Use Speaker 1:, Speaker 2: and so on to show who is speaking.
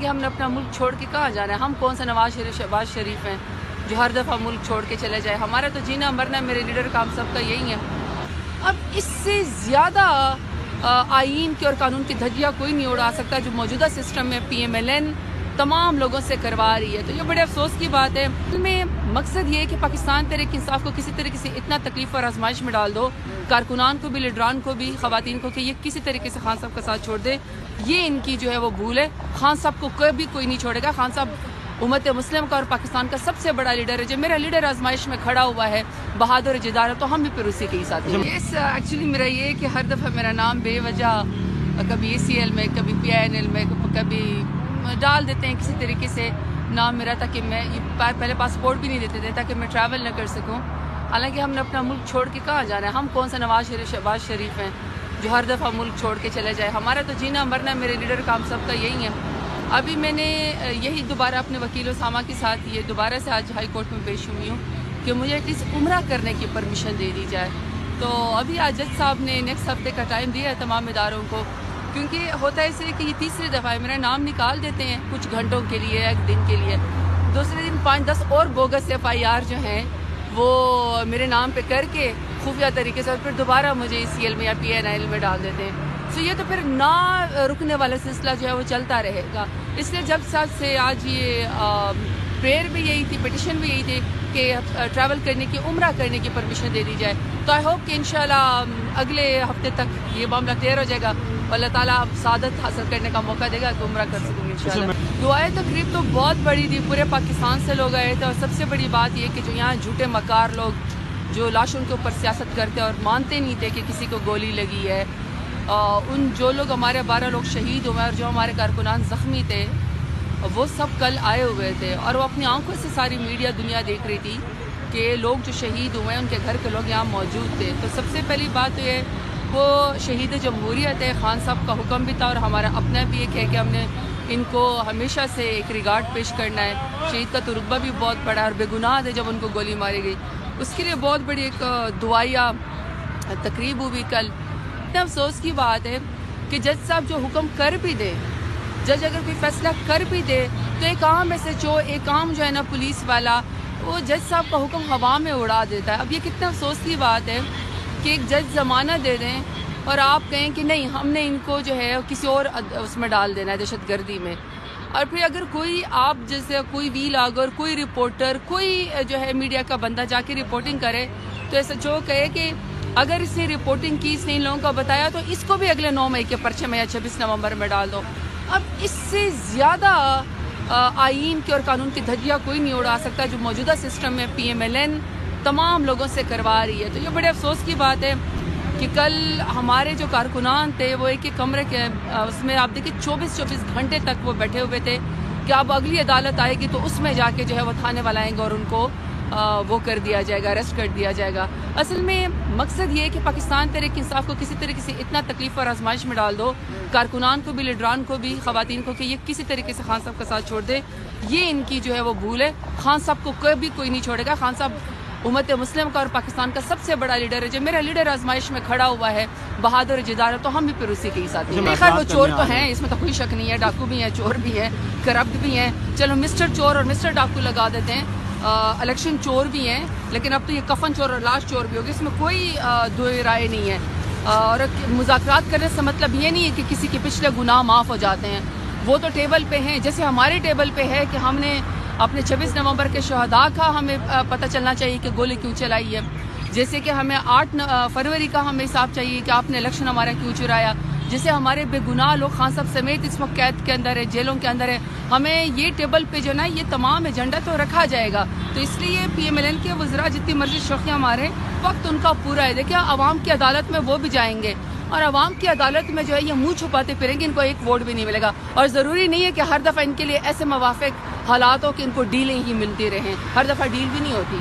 Speaker 1: کہ ہم نے اپنا ملک چھوڑ کے کہاں جانا ہے؟ ہم کون سا نواز شریف ہیں جو ہر دفعہ ملک چھوڑ کے چلے جائے؟ ہمارا تو جینا مرنا میرے لیڈر کا ہم سب کا یہی ہے۔ اب اس سے زیادہ آئین کی اور قانون کی دھجیاں کوئی نہیں اڑا سکتا جو موجودہ سسٹم میں پی ایم ایل این تمام لوگوں سے کروا رہی ہے۔ تو یہ بڑے افسوس کی بات ہے۔ اس میں مقصد یہ ہے کہ پاکستان تحریک انصاف کو کسی طریقے سے اتنا تکلیف اور آزمائش میں ڈال دو، کارکنان کو بھی، لیڈران کو بھی، خواتین کو، کہ یہ کسی طریقے سے خان صاحب کا ساتھ چھوڑ دے۔ یہ ان کی جو ہے وہ بھول ہے۔ خان صاحب کو کبھی کوئی نہیں چھوڑے گا۔ خان صاحب امت مسلم کا اور پاکستان کا سب سے بڑا لیڈر ہے۔ جب میرا لیڈر آزمائش میں کھڑا ہوا ہے، بہادر جدار ہے، تو ہم بھی پھر اسی کے ہی ساتھ ہیں۔ ایکچولی میرا یہ ہے کہ ہر دفعہ میرا نام بے وجہ کبھی اے سی ایل میں، کبھی پی آئی این ایل میں، کبھی ڈال دیتے ہیں کسی طریقے سے نام میرا، تاکہ میں پہلے پاسپورٹ بھی نہیں دیتے تھے تاکہ میں ٹریول نہ کر سکوں۔ حالانکہ ہم نے اپنا ملک چھوڑ کے کہاں جانا ہے؟ ہم کون سا نواز شریف ہیں جو ہر دفعہ ملک چھوڑ کے چلے جائے؟ ہمارا تو جینا مرنا میرے لیڈر کا ہم سب کا یہی ہے۔ ابھی میں نے یہی دوبارہ اپنے وکیل اسامہ کے ساتھ یہ دوبارہ سے آج ہائی کورٹ میں پیش ہوئی ہوں کہ مجھے ایٹ لیسٹ عمرہ کرنے کی پرمیشن دے دی جائے۔ تو ابھی آج جج صاحب نے نیکسٹ ہفتے کا ٹائم دیا ہے تمام اداروں کو، کیونکہ ہوتا ہے اسے کہ یہ تیسری دفعہ ہے، میرا نام نکال دیتے ہیں کچھ گھنٹوں کے لیے، ایک دن کے لیے، دوسرے دن 5-10 اور بوگس ایف آئی آر جو ہیں وہ میرے نام پہ کر کے خفیہ طریقے سے، اور پھر دوبارہ مجھے ای سی ایل میں یا پی این ایل میں ڈال دیتے ہیں۔ تو یہ تو پھر نہ رکنے والا سلسلہ جو ہے وہ چلتا رہے گا۔ اس لیے جب ساتھ سے آج یہ پریئر بھی یہی تھی، پٹیشن بھی یہی تھی کہ ٹریول کرنے کی، عمرہ کرنے کی پرمیشن دے دی جائے۔ تو آئی ہوپ کہ انشاءاللہ اگلے ہفتے تک یہ معاملہ کلیئر ہو جائے گا، اللہ تعالیٰ سعادت حاصل کرنے کا موقع دے گا کہ عمرہ کر سکوں انشاءاللہ۔ دعائیں تقریب تو بہت بڑی تھی، پورے پاکستان سے لوگ آئے تھے، اور سب سے بڑی بات یہ کہ جو یہاں جھوٹے مکار لوگ جو لاشوں کے اوپر سیاست کرتے اور مانتے نہیں تھے کہ کسی کو گولی لگی ہے، ان جو لوگ ہمارے 12 لوگ شہید ہوئے اور جو ہمارے کارکنان زخمی تھے، وہ سب کل آئے ہوئے تھے، اور وہ اپنی آنکھوں سے ساری میڈیا دنیا دیکھ رہی تھی کہ لوگ جو شہید ہوئے ہیں ان کے گھر کے لوگ یہاں موجود تھے۔ تو سب سے پہلی بات تو یہ وہ شہید جمہوریت ہے، خان صاحب کا حکم بھی تھا، اور ہمارا اپنا بھی ایک ہے کہ ہم نے ان کو ہمیشہ سے ایک ریگارڈ پیش کرنا ہے۔ شہید کا تو رتبہ بھی بہت بڑا ہے اور بے گناہ تھے جب ان کو گولی ماری گئی۔ اس کے لیے بہت بڑی ایک دعائیہ تقریب ہوئی کل۔ اتنا افسوس کی بات ہے کہ جج صاحب جو حکم کر بھی دے، جج اگر کوئی فیصلہ کر بھی دے، تو ایک عام ایس ایچ او، ایک عام جو ہے نا پولیس والا، وہ جج صاحب کا حکم ہوا میں اڑا دیتا ہے۔ اب یہ کتنا افسوس کی بات ہے کہ ایک جج ضمانت دے دیں اور آپ کہیں کہ نہیں، ہم نے ان کو جو ہے کسی اور اس میں ڈال دینا ہے، دہشت گردی میں۔ اور پھر اگر کوئی آپ جیسے کوئی وی لاگر، کوئی رپورٹر، کوئی جو ہے میڈیا کا بندہ جا کے رپورٹنگ کرے، تو ایس ایچ او کہے کہ اگر اس نے رپورٹنگ کی، اس نے ان لوگوں کو بتایا، تو اس کو بھی اگلے 9 مئی کے پرچے میں یا 26 نومبر میں ڈال دو۔ اب اس سے زیادہ آئین کی اور قانون کی دھجیاں کوئی نہیں اڑا سکتا جو موجودہ سسٹم میں پی ایم ایل این تمام لوگوں سے کروا رہی ہے۔ تو یہ بڑے افسوس کی بات ہے کہ کل ہمارے جو کارکنان تھے وہ ایک کمرے کے اس میں آپ دیکھیں 24 گھنٹے تک وہ بیٹھے ہوئے تھے کہ اب اگلی عدالت آئے گی تو اس میں جا کے جو ہے وہ تھانے والا آئیں گے اور ان کو وہ کر دیا جائے گا، اریسٹ کر دیا جائے گا۔ اصل میں مقصد یہ ہے کہ پاکستان تحریک انصاف کو کسی طریقے سے اتنا تکلیف اور آزمائش میں ڈال دو، کارکنان کو بھی، لیڈران کو بھی، خواتین کو، کہ یہ کسی طریقے سے خان صاحب کا ساتھ چھوڑ دے۔ یہ ان کی جو ہے وہ بھول ہے۔ خان صاحب کو کبھی کوئی نہیں چھوڑے گا۔ خان صاحب امت مسلم کا اور پاکستان کا سب سے بڑا لیڈر ہے۔ جب میرا لیڈر آزمائش میں کھڑا ہوا ہے، بہادر جدار ہے، تو ہم بھی پھر اسی کے ہی ساتھ ہیں۔ خیر وہ چور تو ہیں، اس میں تو کوئی شک نہیں ہے، ڈاکو بھی ہیں، چور بھی ہیں، کرپٹ بھی ہیں۔ چلو مسٹر چور اور مسٹر ڈاکو لگا دیتے ہیں، الیکشن چور بھی ہیں، لیکن اب تو یہ کفن چور اور لاش چور بھی ہوگی، اس میں کوئی دو رائے نہیں ہے۔ اور مذاکرات کرنے سے مطلب یہ نہیں ہے کہ کسی کے پچھلے گناہ معاف ہو جاتے ہیں، وہ تو ٹیبل پہ ہیں۔ جیسے ہمارے ٹیبل پہ ہے کہ ہم نے اپنے 26 نومبر کے شہداء کا ہمیں پتہ چلنا چاہیے کہ گولی کیوں چلائی ہے، جیسے کہ ہمیں 8 فروری کا ہمیں حساب چاہیے کہ آپ نے الیکشن ہمارا کیوں چرایا، جیسے ہمارے بے گناہ لوگ خان صاحب سمیت اس وقت قید کے اندر ہے، جیلوں کے اندر ہے، ہمیں یہ ٹیبل پہ جو نا یہ تمام ایجنڈا تو رکھا جائے گا۔ تو اس لیے پی ایم ایل این کے وزراء جتنی مرضی شوخیاں ماریں، وقت ان کا پورا ہے۔ دیکھیں عوام کی عدالت میں وہ بھی جائیں گے، اور عوام کی عدالت میں جو ہے یہ منہ چھپاتے پھریں گے، ان کو ایک ووٹ بھی نہیں ملے گا۔ اور ضروری نہیں ہے کہ ہر دفعہ ان کے لیے ایسے موافق حالات ہو کہ ان کو ڈیلیں ہی ملتی رہیں، ہر دفعہ ڈیل بھی نہیں ہوتی۔